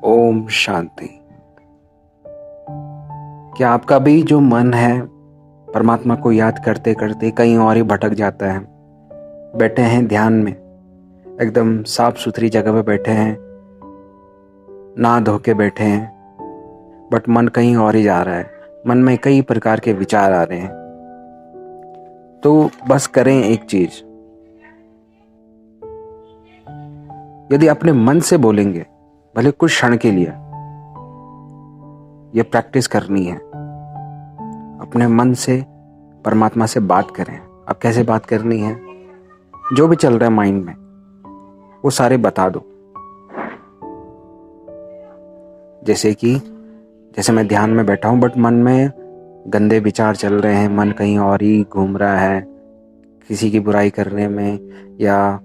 ओम शांति। क्या आपका भी जो मन है परमात्मा को याद करते करते कहीं और ही भटक जाता है? बैठे हैं ध्यान में, एकदम साफ सुथरी जगह पे बैठे हैं, नहा धो के बैठे हैं, बट मन कहीं और ही जा रहा है। मन में कई प्रकार के विचार आ रहे हैं। तो बस करें एक चीज, यदि अपने मन से बोलेंगे, भले कुछ क्षण के लिए, ये प्रैक्टिस करनी है। अपने मन से परमात्मा से बात करें। अब कैसे बात करनी है? जो भी चल रहा है माइंड में वो सारे बता दो। जैसे मैं ध्यान में बैठा हूं, बट मन में गंदे विचार चल रहे हैं, मन कहीं और ही घूम रहा है, किसी की बुराई करने में, या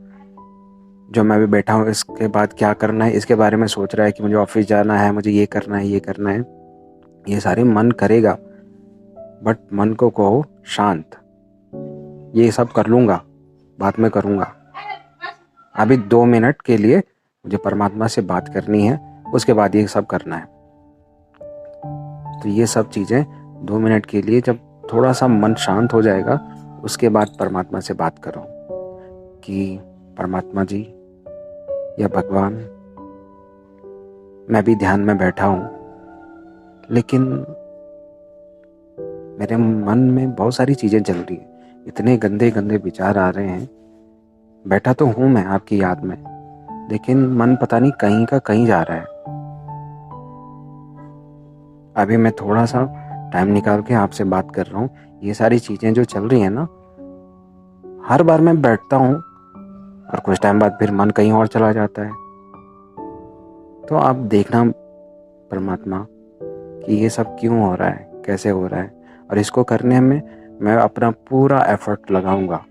जो मैं भी बैठा हूँ इसके बाद क्या करना है इसके बारे में सोच रहा है कि मुझे ऑफिस जाना है, मुझे ये करना है, ये करना है। ये सारे मन करेगा, बट मन को कहो शांत, ये सब कर लूँगा, बाद में करूँगा। अभी 2 मिनट के लिए मुझे परमात्मा से बात करनी है, उसके बाद ये सब करना है। तो ये सब चीज़ें 2 मिनट के लिए, जब थोड़ा सा मन शांत हो जाएगा, उसके बाद परमात्मा से बात करो कि परमात्मा जी या भगवान, मैं भी ध्यान में बैठा हूँ, लेकिन मेरे मन में बहुत सारी चीज़ें चल रही हैं, इतने गंदे गंदे विचार आ रहे हैं। बैठा तो हूँ मैं आपकी याद में, लेकिन मन पता नहीं कहीं का कहीं जा रहा है। अभी मैं थोड़ा सा टाइम निकाल के आपसे बात कर रहा हूँ। ये सारी चीज़ें जो चल रही हैं ना, हर बार मैं बैठता हूँ और कुछ टाइम बाद फिर मन कहीं और चला जाता है। तो आप देखना परमात्मा कि ये सब क्यों हो रहा है, कैसे हो रहा है, और इसको करने में मैं अपना पूरा एफर्ट लगाऊंगा।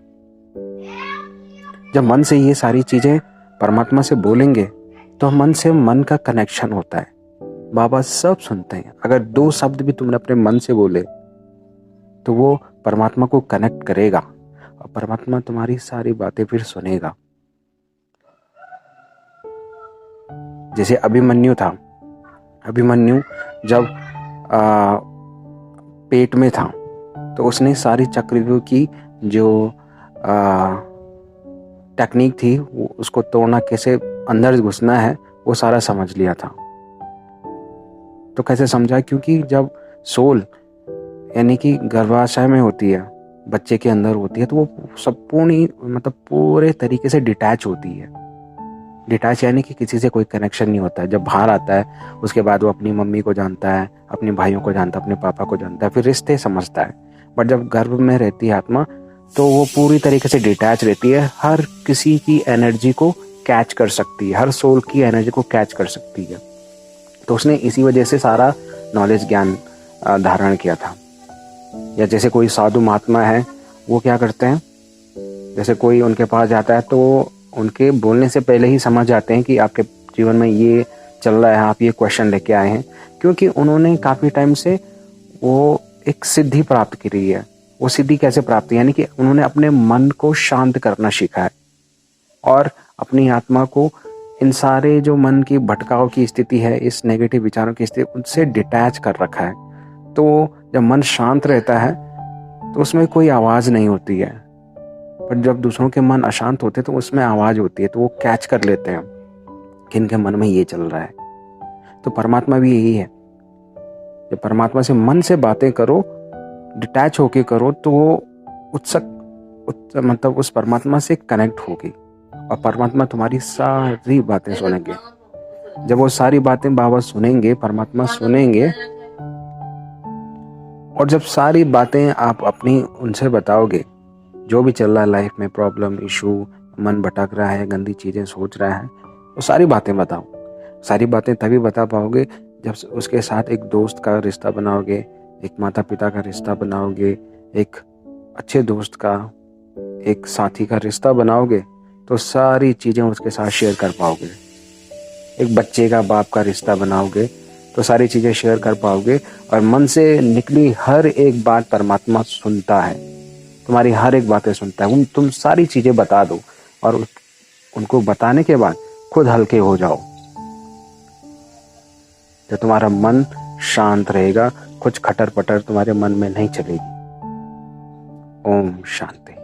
जब मन से ये सारी चीज़ें परमात्मा से बोलेंगे तो मन से मन का कनेक्शन होता है। बाबा सब सुनते हैं। अगर 2 शब्द भी तुमने अपने मन से बोले तो वो परमात्मा को कनेक्ट करेगा और परमात्मा तुम्हारी सारी बातें फिर सुनेगा। जैसे अभिमन्यु था, अभिमन्यु जब पेट में था तो उसने सारी चक्रव्यूह की जो टेक्निक थी, वो उसको तोड़ना, कैसे अंदर घुसना है, वो सारा समझ लिया था। तो कैसे समझा? क्योंकि जब सोल यानी कि गर्भाशय में होती है, बच्चे के अंदर होती है, तो वो सब पूरे तरीके से डिटैच होती है। डिटैच यानी कि किसी से कोई कनेक्शन नहीं होता है। जब बाहर आता है उसके बाद वो अपनी मम्मी को जानता है, अपने भाइयों को जानता है, अपने पापा को जानता है, फिर रिश्ते समझता है। बट जब गर्भ में रहती है आत्मा, तो वो पूरी तरीके से डिटैच रहती है। हर किसी की एनर्जी को कैच कर सकती है, हर सोल की एनर्जी को कैच कर सकती है। तो उसने इसी वजह से सारा नॉलेज, ज्ञान धारण किया था। या जैसे कोई साधु महात्मा है, वो क्या करते हैं, जैसे कोई उनके पास जाता है तो उनके बोलने से पहले ही समझ जाते हैं कि आपके जीवन में ये चल रहा है, आप ये क्वेश्चन लेके आए हैं, क्योंकि उन्होंने काफ़ी टाइम से वो एक सिद्धि प्राप्त करी है। वो सिद्धि कैसे प्राप्त है? यानी कि उन्होंने अपने मन को शांत करना सीखा है और अपनी आत्मा को इन सारे जो मन की भटकाव की स्थिति है, इस नेगेटिव विचारों की स्थिति, उनसे डिटैच कर रखा है। तो जब मन शांत रहता है तो उसमें कोई आवाज़ नहीं होती है, पर जब दूसरों के मन अशांत होते हैं तो उसमें आवाज़ होती है। तो वो कैच कर लेते हैं कि इनके मन में ये चल रहा है। तो परमात्मा भी यही है। जब परमात्मा से मन से बातें करो, डिटैच होके करो, तो वो उस परमात्मा से कनेक्ट होगी और परमात्मा तुम्हारी सारी बातें सुनेंगे। जब वो सारी बातें बाबा सुनेंगे, परमात्मा सुनेंगे, और जब सारी बातें आप अपनी उनसे बताओगे, जो भी चल रहा है लाइफ में, प्रॉब्लम, इशू, मन भटक रहा है, गंदी चीज़ें सोच रहा है, वो सारी बातें बताओ। सारी बातें तभी बता पाओगे जब उसके साथ एक दोस्त का रिश्ता बनाओगे, एक माता पिता का रिश्ता बनाओगे, एक अच्छे दोस्त का, एक साथी का रिश्ता बनाओगे, तो सारी चीज़ें उसके साथ शेयर कर पाओगे। एक बच्चे का बाप का रिश्ता बनाओगे तो सारी चीज़ें शेयर कर पाओगे। और मन से निकली हर एक बात परमात्मा सुनता है, तुम्हारी हर एक बातें सुनता है। तुम सारी चीज़ें बता दो और उनको बताने के बाद खुद हल्के हो जाओ। तो तुम्हारा मन शांत रहेगा, कुछ खटर पटर तुम्हारे मन में नहीं चलेगी। ओम शांति।